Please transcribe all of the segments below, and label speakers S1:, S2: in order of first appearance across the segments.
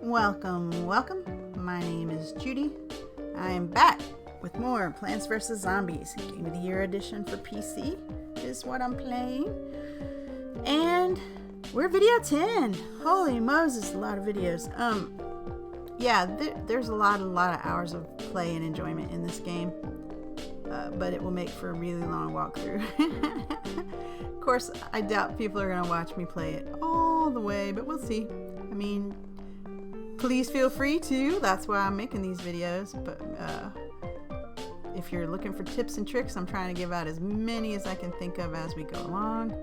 S1: Welcome, welcome. My name is Judy. I am back with more Plants vs. Zombies. Game of the Year edition for PC is what I'm playing. And we're video 10. Holy Moses, a lot of videos. Yeah, there's a lot of hours of play and enjoyment in this game. But it will make for a really long walkthrough. Of course, I doubt people are going to watch me play it all the way, but we'll see. I mean, please feel free to. That's why I'm making these videos. But if you're looking for tips and tricks, I'm trying to give out as many as I can think of as we go along.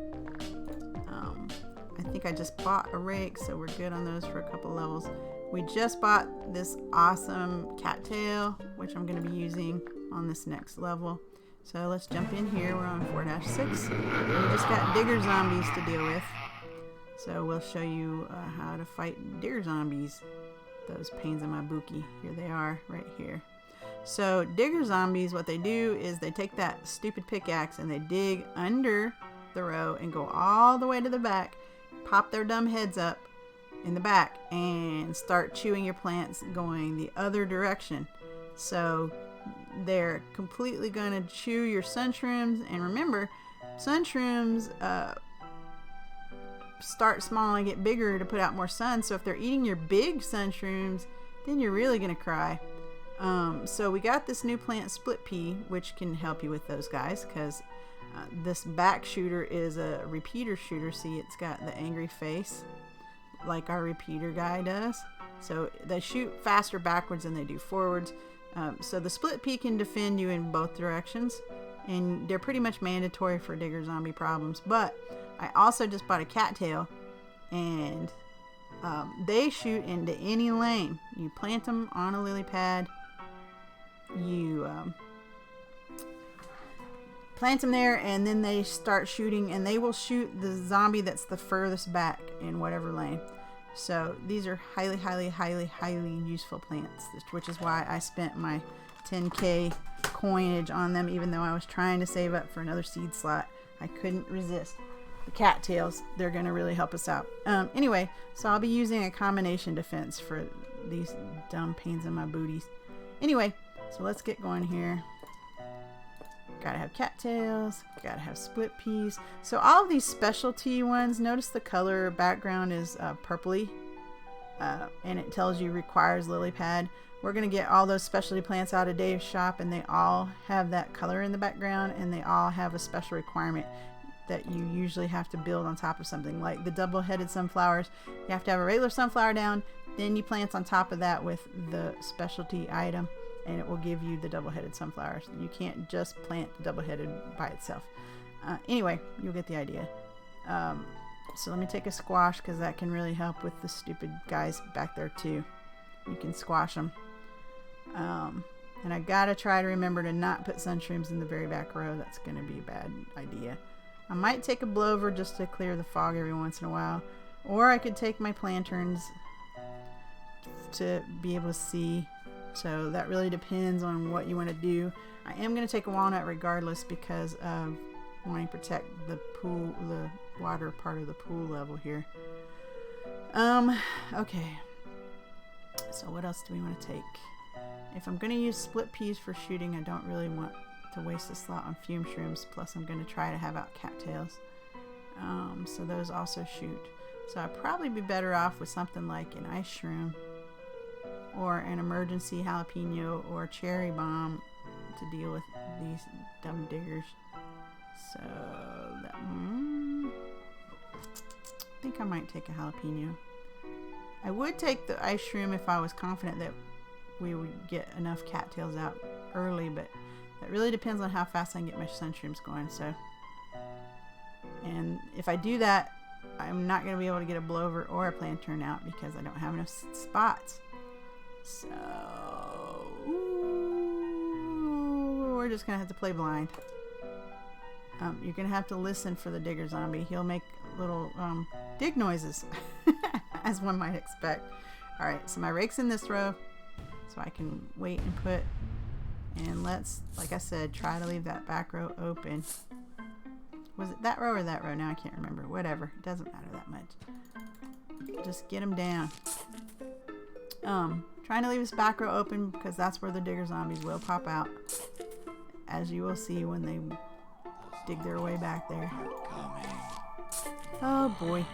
S1: I think I just bought a rake, so we're good on those for a couple levels. We just bought this awesome cattail, which I'm going to be using on this next level. So let's jump in here. We're on 4-6. We just got digger zombies to deal with. So we'll show you how to fight digger zombies. Those pains in my bookie. Here they are, right here. So digger zombies, what they do is they take that stupid pickaxe and they dig under the row and go all the way to the back, pop their dumb heads up in the back and start chewing your plants going the other direction. So they're completely going to chew your sunshrooms. And remember, sunshrooms start small and get bigger to put out more sun. So if they're eating your big sunshrooms, then you're really going to cry. So we got this new plant, split pea, which can help you with those guys, because this back shooter is a repeater shooter. See, it's got the angry face like our repeater guy does. So they shoot faster backwards than they do forwards. So the split pea can defend you in both directions, and they're pretty much mandatory for digger zombie problems. But I also just bought a cattail, and they shoot into any lane. You plant them on a lily pad, you plant them there, and then they start shooting, and they will shoot the zombie that's the furthest back in whatever lane. So these are highly, highly, highly, highly useful plants, which is why I spent my 10K coinage on them, even though I was trying to save up for another seed slot. I couldn't resist. The cattails, they're going to really help us out. Anyway, so I'll be using a combination defense for these dumb pains in my booties. Anyway, so let's get going here. Gotta have cattails, gotta have split peas. So all of these specialty ones, notice the color background is purpley, and it tells you requires lily pad. We're gonna get all those specialty plants out of Dave's shop, and they all have that color in the background, and they all have a special requirement that you usually have to build on top of something. Like the double-headed sunflowers, you have to have a regular sunflower down, then you plant on top of that with the specialty item, and it will give you the double-headed sunflowers. You can't just plant the double-headed by itself. Anyway, you'll get the idea. So let me take a squash, because that can really help with the stupid guys back there too. You can squash them. And I gotta try to remember to not put sunshrooms in the very back row. That's gonna be a bad idea. I might take a blower just to clear the fog every once in a while, or I could take my planterns to be able to see. So that really depends on what you want to do. I am going to take a walnut regardless, because of wanting to protect the pool, the water part of the pool level here. Okay. So what else do we want to take? If I'm going to use split peas for shooting, I don't really want to waste a slot on fume shrooms. Plus I'm going to try to have out cattails. So those also shoot. So I'd probably be better off with something like an ice shroom, or an emergency jalapeno, or cherry bomb to deal with these dumb diggers. So that I think I might take a jalapeno. I would take the ice shroom if I was confident that we would get enough cattails out early, but that really depends on how fast I can get my sunshrooms going. So, and if I do that, I'm not going to be able to get a blower or a plantern out, because I don't have enough spots. So we're just gonna have to play blind. You're gonna have to listen for the digger zombie. He'll make little dig noises, as one might expect. All right, so my rake's in this row, so I can wait and put. And let's, like I said, try to leave that back row open. Was it that row or that row? Now I can't remember. Whatever, it doesn't matter that much. Just get them down. Trying to leave this back row open because that's where the digger zombies will pop out, as you will see when they dig their way back there. Oh boy.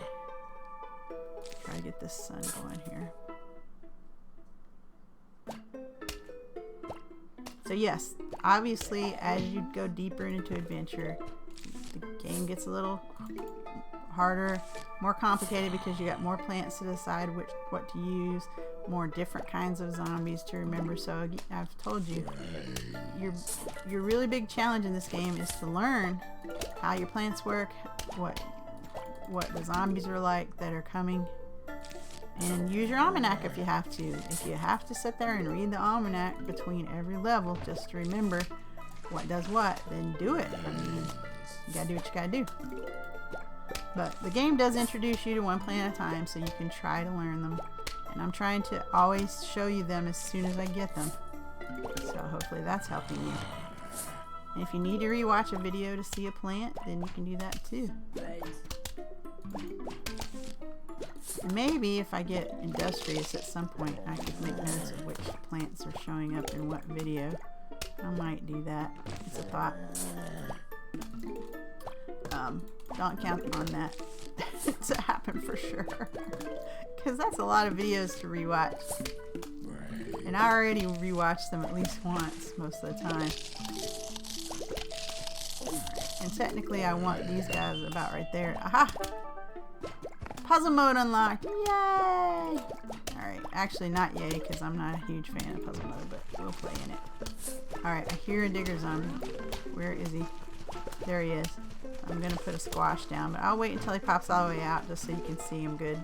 S1: Try to get this sun going here. So yes, obviously as you go deeper into adventure, the game gets a little harder, more complicated, because you got more plants to decide what to use, more different kinds of zombies to remember. So I've told you, your really big challenge in this game is to learn how your plants work, what the zombies are like that are coming, and use your almanac if you have to. If you have to sit there and read the almanac between every level just to remember what does what, then do it. I mean, you gotta do what you gotta do. But the game does introduce you to one plant at a time, so you can try to learn them. And I'm trying to always show you them as soon as I get them. So hopefully that's helping you. And if you need to rewatch a video to see a plant, then you can do that too. And maybe if I get industrious at some point, I could make notes of which plants are showing up in what video. I might do that. It's a thought. Don't count on that to happen for sure, because that's a lot of videos to rewatch, and I already rewatched them at least once most of the time. And technically I want these guys about right there. Aha! Puzzle mode unlocked! Yay! Alright, actually not yay, because I'm not a huge fan of puzzle mode, but we'll play in it. Alright, I hear a digger zombie. Where is he? There he is. I'm going to put a squash down, but I'll wait until he pops all the way out just so you can see him good.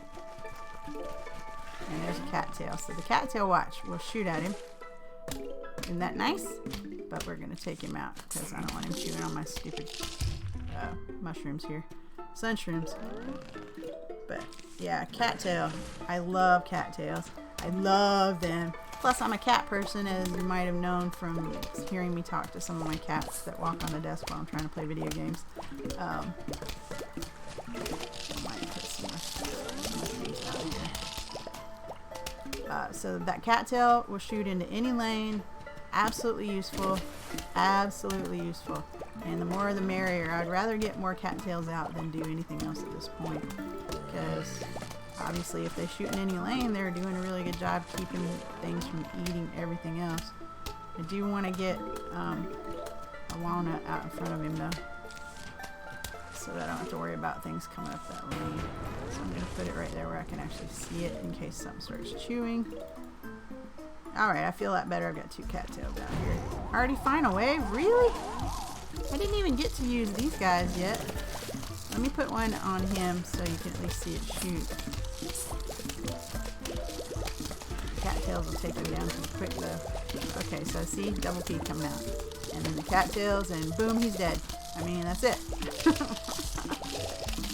S1: And there's a cattail. So the cattail, watch, we'll shoot at him. Isn't that nice? But we're going to take him out because I don't want him chewing on my stupid mushrooms here. Sunshrooms. But yeah, cattail. I love cattails. I love them. Plus, I'm a cat person, as you might have known from hearing me talk to some of my cats that walk on the desk while I'm trying to play video games. I might put some mushrooms out here. So that cattail will shoot into any lane. Absolutely useful. Absolutely useful. And the more the merrier. I'd rather get more cattails out than do anything else at this point, because obviously if they shoot in any lane, they're doing a really good job keeping things from eating everything else. I do want to get a walnut out in front of him though, so that I don't have to worry about things coming up that lane. So I'm going to put it right there where I can actually see it in case something starts chewing. Alright, I feel a lot better. I've got two cattails down here. Already final wave? Really? I didn't even get to use these guys yet. Let me put one on him so you can at least see it shoot. Cattails will take him down pretty quick though. Okay, so see, double P coming out. And then the cattails, and boom, he's dead. I mean, that's it.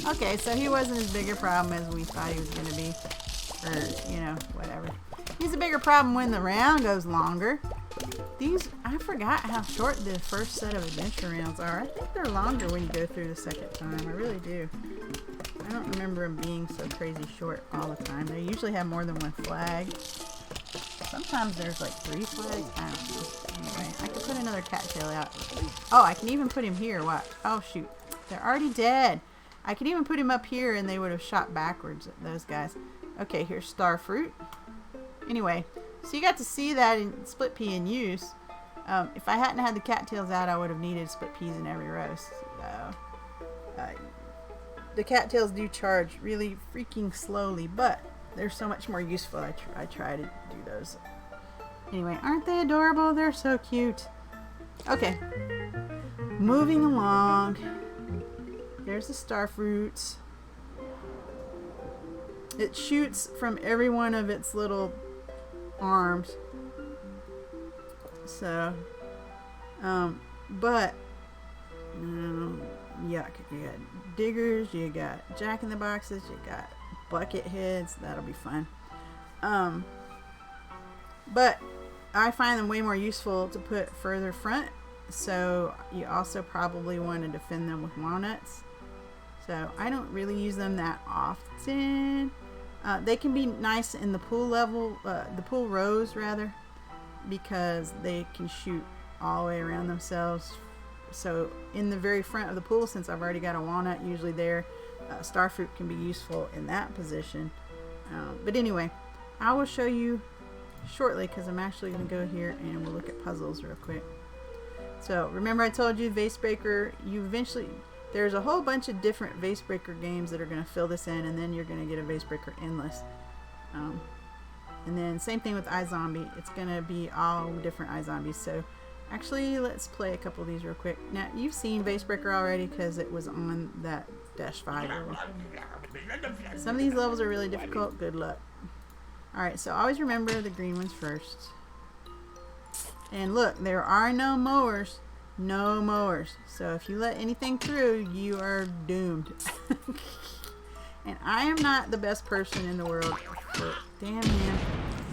S1: Okay, so he wasn't as big a problem as we thought he was going to be. Or, you know, whatever. He's a bigger problem when the round goes longer. These, I forgot how short the first set of adventure rounds are. I think they're longer when you go through the second time. I really do. I don't remember them being so crazy short all the time. They usually have more than one flag. Sometimes there's like 3 flags. I don't know. Anyway, I could put another cattail out. Oh, I can even put him here. Watch. Oh, shoot. They're already dead. I could even put him up here and they would have shot backwards at those guys. Okay, here's star fruit. Anyway, so you got to see that in split pea in use. If I hadn't had the cattails out, I would have needed split peas in every row. So, the cattails do charge really freaking slowly, but they're so much more useful. I try to do those. Anyway, aren't they adorable? They're so cute. Okay, moving along. There's the star fruits. It shoots from every one of its little arms. So, but, yuck. You got diggers, you got jack-in-the-boxes, you got bucket heads. That'll be fun. But I find them way more useful to put further front. So you also probably want to defend them with walnuts. So I don't really use them that often. They can be nice in the pool level, the pool rows rather, because they can shoot all the way around themselves. So in the very front of the pool, since I've already got a walnut usually there, starfruit can be useful in that position. But anyway, I will show you shortly, because I'm actually going to go here and we'll look at puzzles real quick. So remember I told you vase breaker, there's a whole bunch of different vase breaker games that are going to fill this in, and then you're going to get a vase breaker endless. And then same thing with iZombie. It's going to be all different iZombies. So actually, let's play a couple of these real quick. Now, you've seen vase breaker already because it was on that -5 level. Some of these levels are really difficult. Good luck. Alright, so always remember the green ones first. And look, there are no mowers. No mowers. So if you let anything through, you are doomed. And I am not the best person in the world for... Damn him.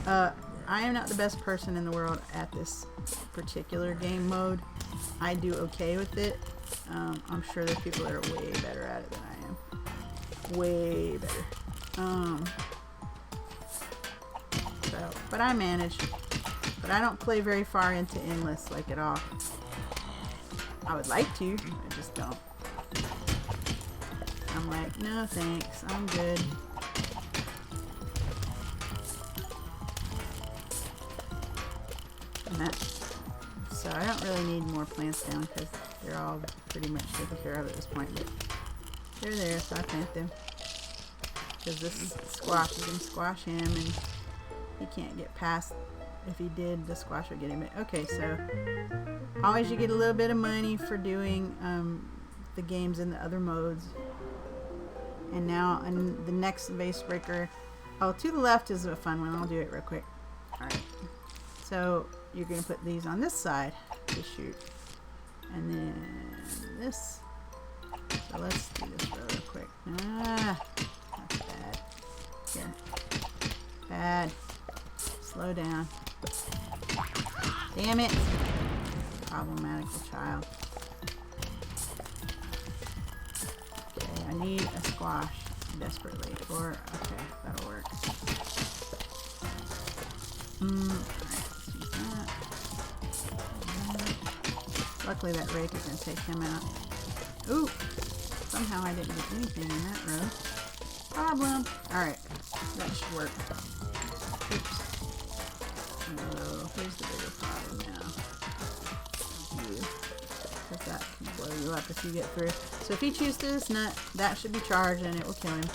S1: I am not the best person in the world at this particular game mode. I do okay with it. I'm sure there's people that are way better at it than I am. Way better. But I manage. But I don't play very far into endless, like at all. I would like to, I just don't. I'm like, no thanks, I'm good. So I don't really need more plants down because they're all pretty much taken care of at this point. But they're there, so I plant them. Because this squash is going to squash him, and he can't get past. If he did, the squash would get him. Okay, so always you get a little bit of money for doing the games in the other modes. And now in the next vase breaker, oh, to the left is a fun one. I'll do it real quick. Alright, so you're going to put these on this side to shoot. And then this. So let's do this real quick. Ah, that's bad. Here. Bad. Slow down. Damn it. Problematical child. Okay, I need a squash desperately. Or, okay, that'll work. Alright, let's use that. Luckily that rake is going to take him out. Ooh! Somehow I didn't get anything in that row. Problem. Alright, that should work. Oops. Oh, here's the bigger problem now. Because that can blow you up if you get through. So if he chews through this nut, that should be charged and it will kill him.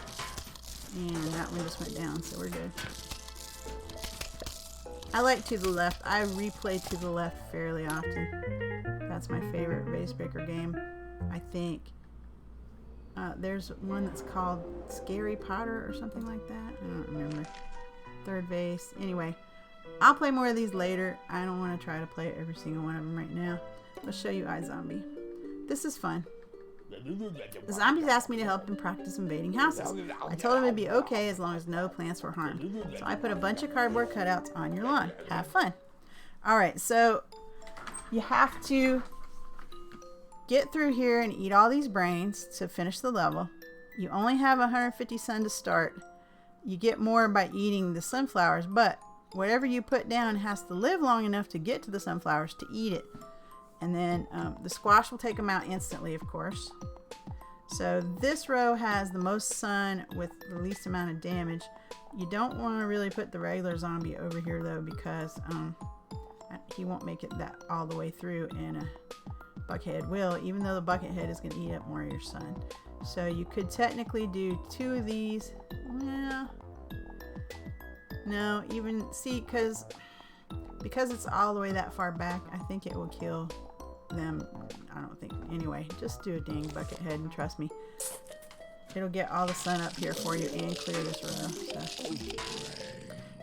S1: And that one just went down, so we're good. I like To the Left. I replay To the Left fairly often. That's my favorite vase breaker game, I think. There's one that's called Scary Potter or something like that. I don't remember. Third vase. Anyway, I'll play more of these later. I don't want to try to play every single one of them right now. Let's show you iZombie. This is fun. The zombies asked me to help them practice invading houses. I told them it'd be okay as long as no plants were harmed. So I put a bunch of cardboard cutouts on your lawn. Have fun. Alright, so you have to get through here and eat all these brains to finish the level. You only have 150 sun to start. You get more by eating the sunflowers, but whatever you put down has to live long enough to get to the sunflowers to eat it. And then the squash will take them out instantly, of course. So this row has the most sun with the least amount of damage. You don't want to really put the regular zombie over here though, because he won't make it that all the way through, and a buckethead will, even though the buckethead is going to eat up more of your sun. So you could technically do 2 of these. No, even see, because it's all the way that far back, I think it will kill them. I don't think. Anyway, just do a dang buckethead and trust me, it'll get all the sun up here for you and clear this row. So.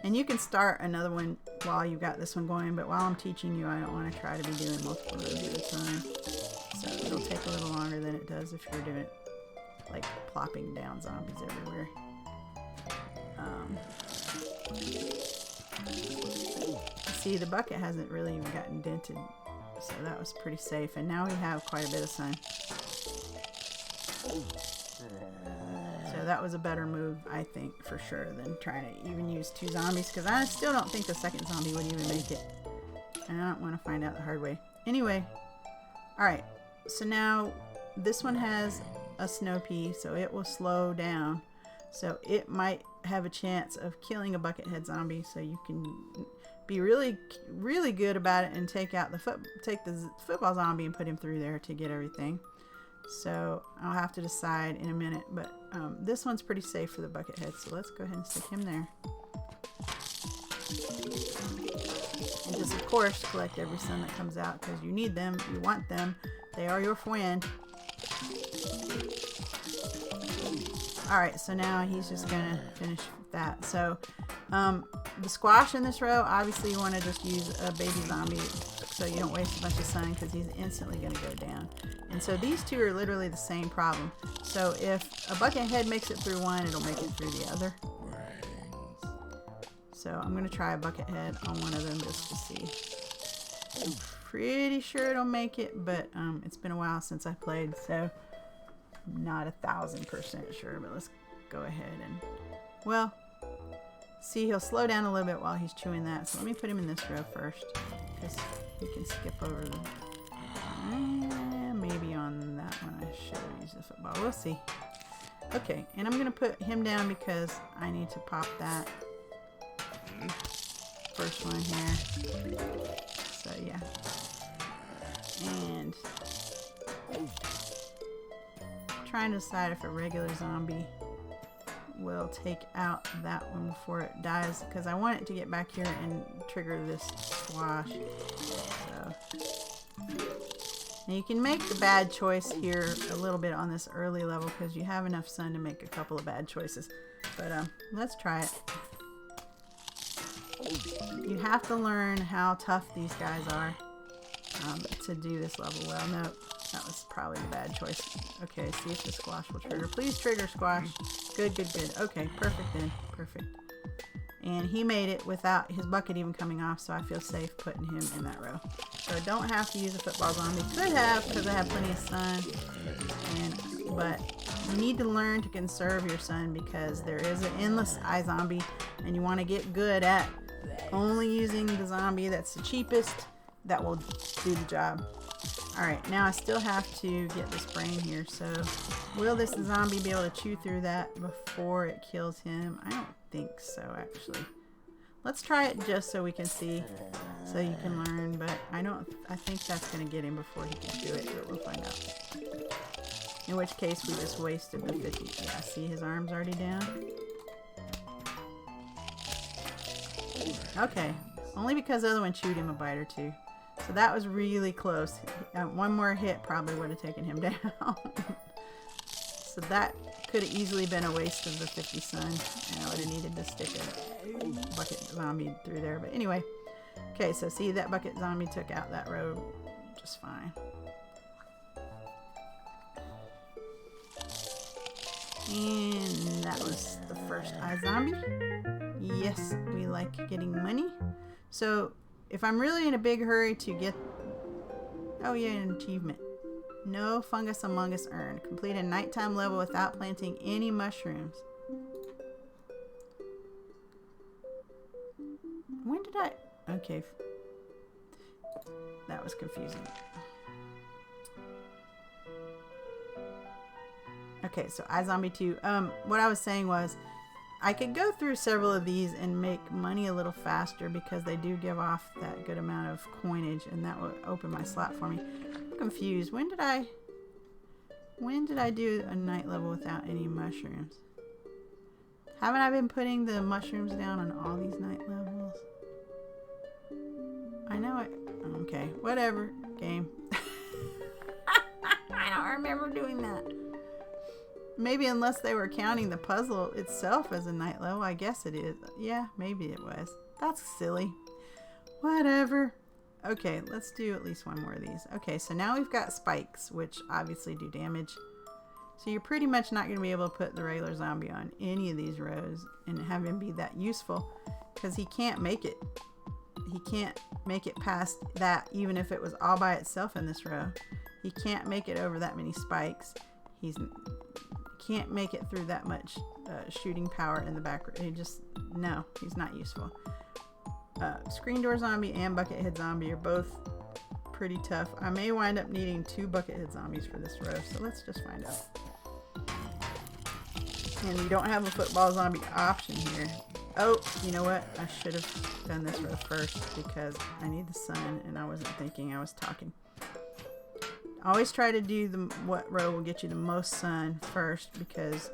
S1: And you can start another one while you got this one going, but while I'm teaching you, I don't want to try to be doing multiple rows at a time. So it'll take a little longer than it does if you're doing it like plopping down zombies everywhere. See, the bucket hasn't really even gotten dented, so that was pretty safe. And now we have quite a bit of sun. So that was a better move, I think, for sure, than trying to even use 2 zombies, because I still don't think the second zombie would even make it. And I don't want to find out the hard way. Anyway, alright, so now this one has a snow pea, so it will slow down. So it might have a chance of killing a buckethead zombie, so you can be really, really good about it and take out the football zombie and put him through there to get everything. So I'll have to decide in a minute, but this one's pretty safe for the buckethead, so let's go ahead and stick him there. And just, of course, collect every sun that comes out, because you need them, you want them, they are your friend. Alright, so now he's just gonna finish that. So the squash in this row, obviously you want to just use a baby zombie so you don't waste a bunch of sun, because he's instantly going to go down. And so these two are literally the same problem. So if a buckethead makes it through one, it'll make it through the other. So I'm going to try a buckethead on one of them just to see. I'm pretty sure it'll make it, but it's been a while since I played, so I'm not 1000% sure. But let's go ahead and, well, see, he'll slow down a little bit while he's chewing that. So let me put him in this row first, because he can skip over the, maybe on that one I should have used the football. We'll see. Okay, and I'm going to put him down because I need to pop that first one here. So yeah. And trying to decide if a regular zombie will take out that one before it dies, because I want it to get back here and trigger this squash. So, now you can make the bad choice here a little bit on this early level, because you have enough sun to make a couple of bad choices. But let's try it. You have to learn how tough these guys are to do this level well. No, that was probably the bad choice. Okay, see if the squash will trigger. Please trigger, squash. Good, good, good. Okay, perfect then. Perfect. And he made it without his bucket even coming off, so I feel safe putting him in that row. So I don't have to use a football zombie. Could have, because I have plenty of sun. But you need to learn to conserve your sun, because there is an endless eye zombie, and you want to get good at only using the zombie that's the cheapest that will do the job. Alright, now I still have to get this brain here, so will this zombie be able to chew through that before it kills him? I don't think so, actually. Let's try it just so we can see, so you can learn, but I think that's going to get him before he can do it, but we'll find out. In which case, we just wasted the 50. Yeah, see, his arm's already down. Okay, only because the other one chewed him a bite or two. So that was really close. One more hit probably would have taken him down. So that could have easily been a waste of the 50 sun. And I would have needed to stick a bucket zombie through there. But anyway. Okay, so see, that bucket zombie took out that row just fine. And that was the first eye zombie. Yes, we like getting money. So if I'm really in a big hurry to get... Oh yeah, an achievement. No fungus among us earned. Complete a nighttime level without planting any mushrooms. When did I... Okay. That was confusing. Okay, so iZombie 2. What I was saying was, I could go through several of these and make money a little faster, because they do give off that good amount of coinage, and that will open my slot for me. I'm confused. When did I do a night level without any mushrooms? Haven't I been putting the mushrooms down on all these night levels? I know it. Okay, whatever. Game. I don't remember doing that. Maybe unless they were counting the puzzle itself as a night level. I guess it is. Yeah, maybe it was. That's silly. Whatever. Okay, let's do at least one more of these. Okay, so now we've got spikes, which obviously do damage. So you're pretty much not going to be able to put the regular zombie on any of these rows and have him be that useful, because he can't make it. He can't make it past that, even if it was all by itself in this row. He can't make it over that many spikes. He can't make it through that much shooting power in the back. No, he's not useful. Screen door zombie and buckethead zombie are both pretty tough. I may wind up needing 2 buckethead zombies for this row, so let's just find out. And you don't have a football zombie option here. Oh, you know what? I should have done this row first because I need the sun and I wasn't thinking, I was talking. Always try to do what row will get you the most sun first because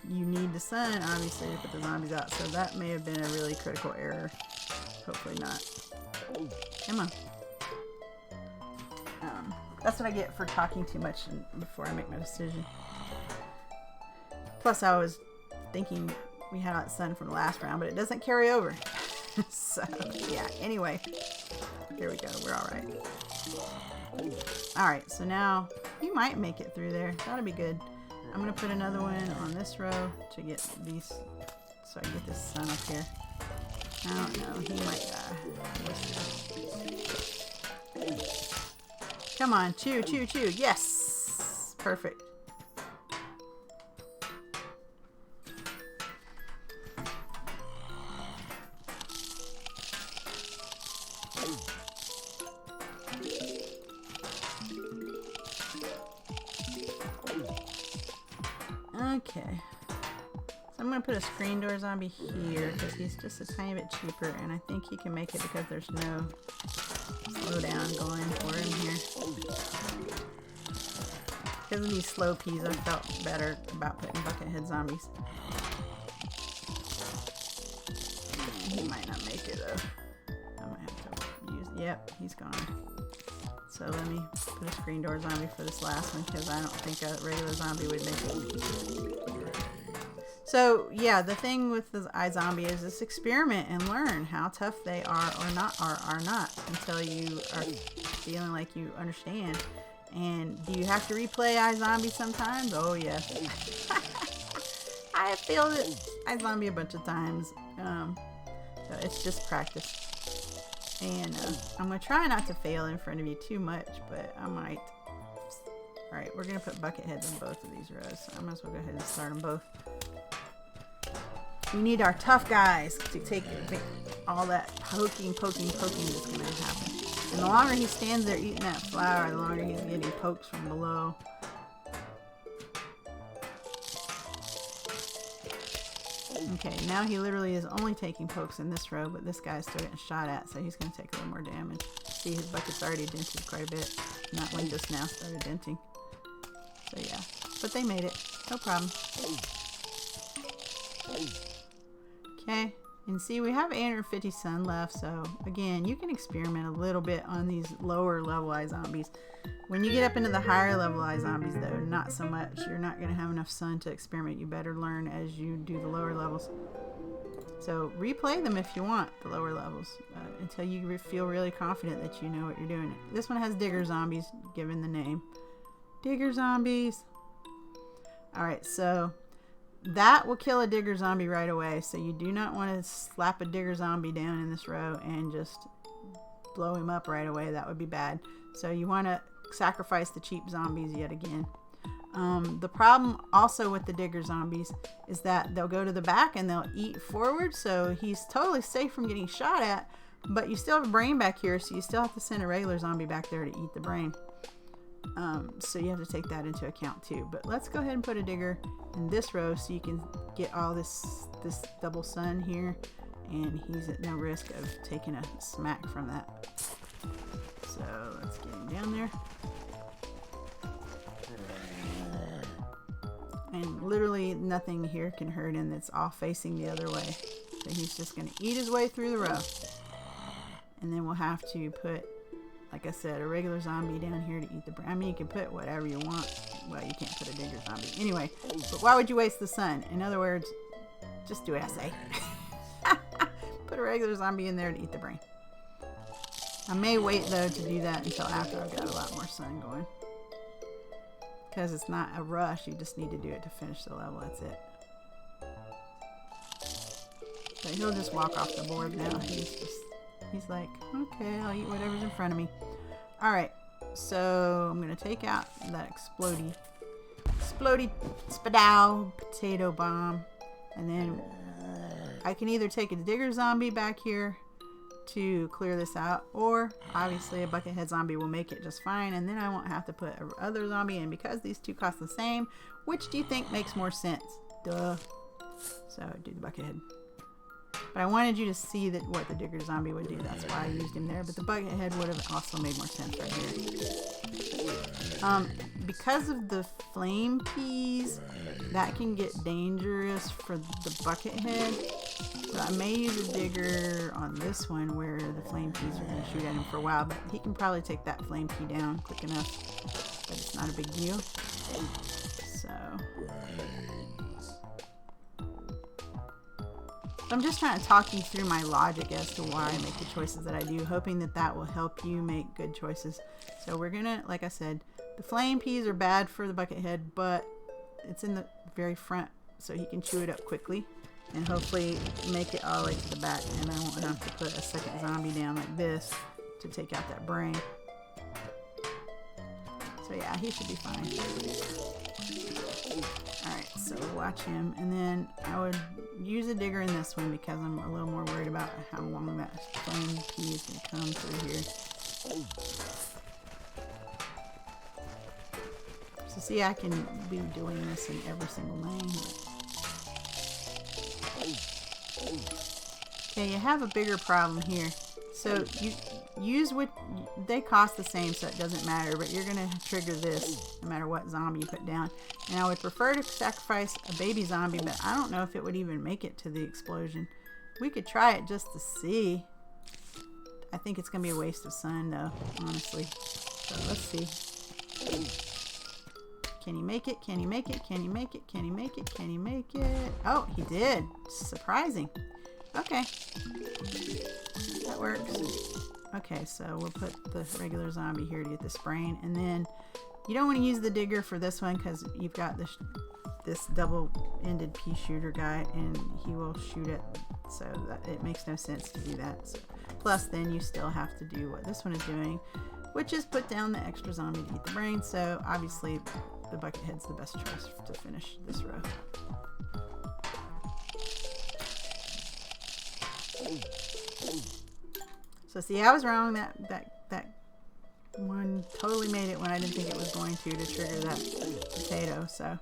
S1: you need the sun, obviously, to put the zombies out. So that may have been a really critical error. Hopefully not. Come on. That's what I get for talking too much before I make my decision. Plus, I was thinking we had that sun from the last round, but it doesn't carry over. So, yeah. Anyway, here we go. We're all right. All right. So now he might make it through there. That'll be good. I'm gonna put another one on this row to get these, so I get this sun up here. I don't know. He might die. Come on, chew, chew, chew. Yes, perfect. Okay, so I'm going to put a screen door zombie here because he's just a tiny bit cheaper, and I think he can make it because there's no slowdown going for him here. Because of these slow peas, I felt better about putting buckethead zombies. He might not make it though. I might have to use, yep, he's gone. So let me put a screen door zombie for this last one because I don't think a regular zombie would make it. So yeah, the thing with the iZombie is this experiment and learn how tough they are or not until you are feeling like you understand. And do you have to replay iZombie sometimes? Oh yes. I have failed it iZombie a bunch of times. So it's just practice. And I'm going to try not to fail in front of you too much, but I might. Alright, we're going to put bucketheads in both of these rows. So I might as well go ahead and start them both. We need our tough guys to take all that poking that's going to happen. And the longer he stands there eating that flour, the longer he's getting pokes from below. Okay, now he literally is only taking pokes in this row, but this guy's still getting shot at, so he's going to take a little more damage. See, his bucket's already dented quite a bit. And that one just now started denting. So yeah, but they made it. No problem. Okay, and see, we have 850 sun left, so again, you can experiment a little bit on these lower level iZombies. When you get up into the higher level iZombies, though, not so much. You're not going to have enough sun to experiment. You better learn as you do the lower levels. So replay them if you want, the lower levels, until you feel really confident that you know what you're doing. This one has digger zombies, given the name. Digger zombies. Alright, so that will kill a digger zombie right away. So you do not want to slap a digger zombie down in this row and just blow him up right away. That would be bad. So you want to sacrifice the cheap zombies yet again. The problem also with the digger zombies is that they'll go to the back and they'll eat forward, so he's totally safe from getting shot at, but you still have a brain back here, so you still have to send a regular zombie back there to eat the brain. So you have to take that into account too. But let's go ahead and put a digger in this row so you can get all this double sun here, and he's at no risk of taking a smack from that. So let's get him down there. And literally nothing here can hurt him that's all facing the other way. So he's just going to eat his way through the row. And then we'll have to put, like I said, a regular zombie down here to eat the brain. I mean, you can put whatever you want. Well, you can't put a digger zombie. Anyway, but why would you waste the sun? In other words, just do what I say. Put a regular zombie in there to eat the brain. I may wait, though, to do that until after I've got a lot more sun going. Because it's not a rush, you just need to do it to finish the level, that's it. But he'll just walk off the board now. He's like, okay, I'll eat whatever's in front of me. Alright, so I'm going to take out that explodey. Explodey spadow potato bomb. And then I can either take a digger zombie back here to clear this out, or obviously a buckethead zombie will make it just fine, and then I won't have to put other zombie in, because these two cost the same. Which do you think makes more sense? Duh. So do the buckethead. But I wanted you to see that what the digger zombie would do. That's why I used him there. But the buckethead would have also made more sense right here. Because of the flame peas, that can get dangerous for the buckethead. So I may use a digger on this one where the flame peas are going to shoot at him for a while. But he can probably take that flame pea down quick enough. But it's not a big deal. So I'm just trying to talk you through my logic as to why I make the choices that I do, hoping that that will help you make good choices. So we're gonna, like I said, the flame peas are bad for the buckethead, but it's in the very front, so he can chew it up quickly and hopefully make it all the way to the back, and I won't have to put a second zombie down like this to take out that brain. So yeah, he should be fine. Alright, so watch him, and then I would use a digger in this one because I'm a little more worried about how long that flame pea is going to come through here. So see, I can be doing this in every single lane. Okay, you have a bigger problem here. So you use what they cost the same, so it doesn't matter, but you're gonna trigger this no matter what zombie you put down. And I would prefer to sacrifice a baby zombie, but I don't know if it would even make it to the explosion. We could try it just to see. I think it's gonna be a waste of sun though, honestly. So let's see. Can he make it? Can he make it? Can he make it? Can he make it? Can he make it? Oh, he did. Surprising. Okay. That works. Okay, so we'll put the regular zombie here to get the brain, and then you don't want to use the digger for this one because you've got this double-ended pea shooter guy, and he will shoot it, so that it makes no sense to do that. So, plus, then you still have to do what this one is doing, which is put down the extra zombie to eat the brain. So obviously, the buckethead's the best choice to finish this row. So see, I was wrong. That one totally made it when I didn't think it was going to trigger that potato. So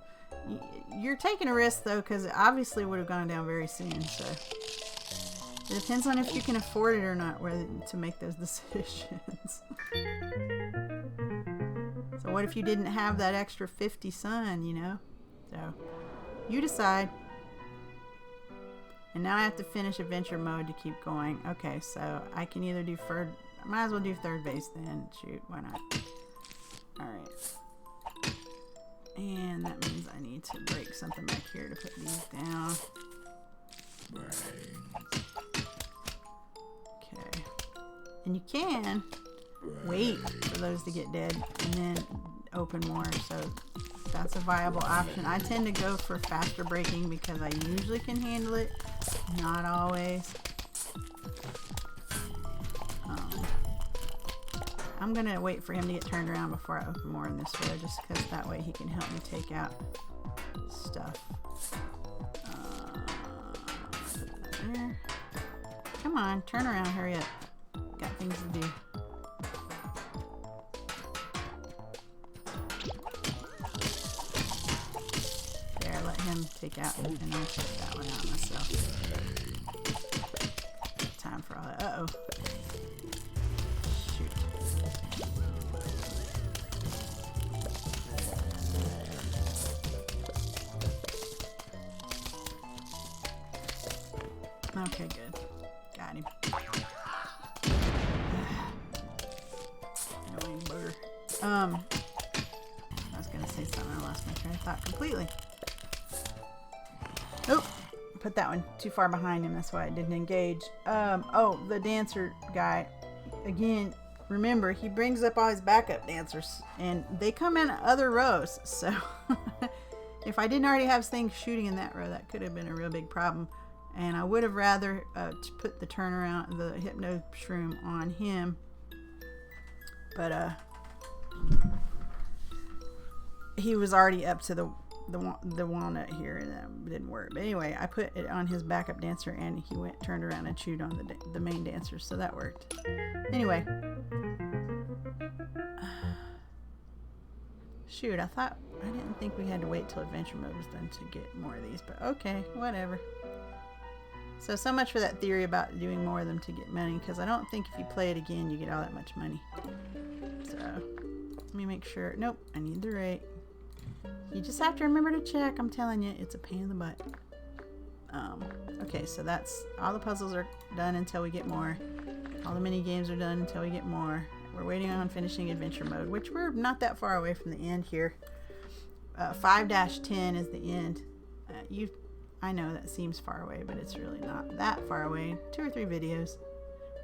S1: you're taking a risk though, because it obviously would have gone down very soon. So it depends on if you can afford it or not, whether to make those decisions. So what if you didn't have that extra 50 sun, you know? So you decide. And now I have to finish adventure mode to keep going. Okay, so I can either do third, I might as well do third base then. Shoot, why not? Alright. And that means I need to break something back here to put these down. Okay. And you can wait for those to get dead and then open more. So that's a viable option. I tend to go for faster breaking because I usually can handle it. Not always. I'm gonna wait for him to get turned around before I open more in this row, just because that way he can help me take out stuff. Put that there. Come on, turn around, hurry up. Got things to do. There, let him take out, and I'll take that one out myself. Time for all that. Uh-oh. Shoot. Okay, good. Got him. Annoying bugger. I was gonna say something, I lost my train of thought completely. Oh, put that one too far behind him, that's why it didn't engage. Oh, the dancer guy. Again, remember, he brings up all his backup dancers, and they come in other rows, so if I didn't already have things shooting in that row, that could have been a real big problem. And I would have rather put the turnaround, the hypno shroom on him. But he was already up to the walnut here, and it didn't work. But anyway, I put it on his backup dancer, and he turned around and chewed on the main dancer, so that worked. Anyway, shoot, I didn't think we had to wait till adventure mode was done to get more of these, but okay, whatever. So much for that theory about doing more of them to get money, because I don't think if you play it again you get all that much money. So let me make sure. Nope, I need the rate. You just have to remember to check. I'm telling you, it's a pain in the butt. Okay, so that's all the puzzles are done until we get more. All the mini games are done until we get more. We're waiting on finishing adventure mode, which we're not that far away from the end here. 5-10 is the end. I know that seems far away, but it's really not that far away. 2 or 3 videos.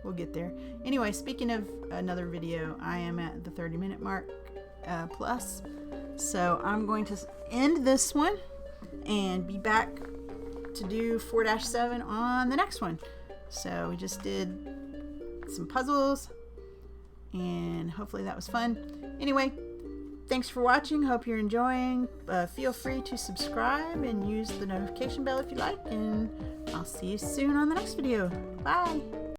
S1: We'll get there. Anyway, speaking of another video, I am at the 30-minute mark plus. So I'm going to end this one and be back to do 4-7 on the next one. So we just did some puzzles, and hopefully that was fun. Anyway, thanks for watching. Hope you're enjoying. Feel free to subscribe and use the notification bell if you like, and I'll see you soon on the next video. Bye!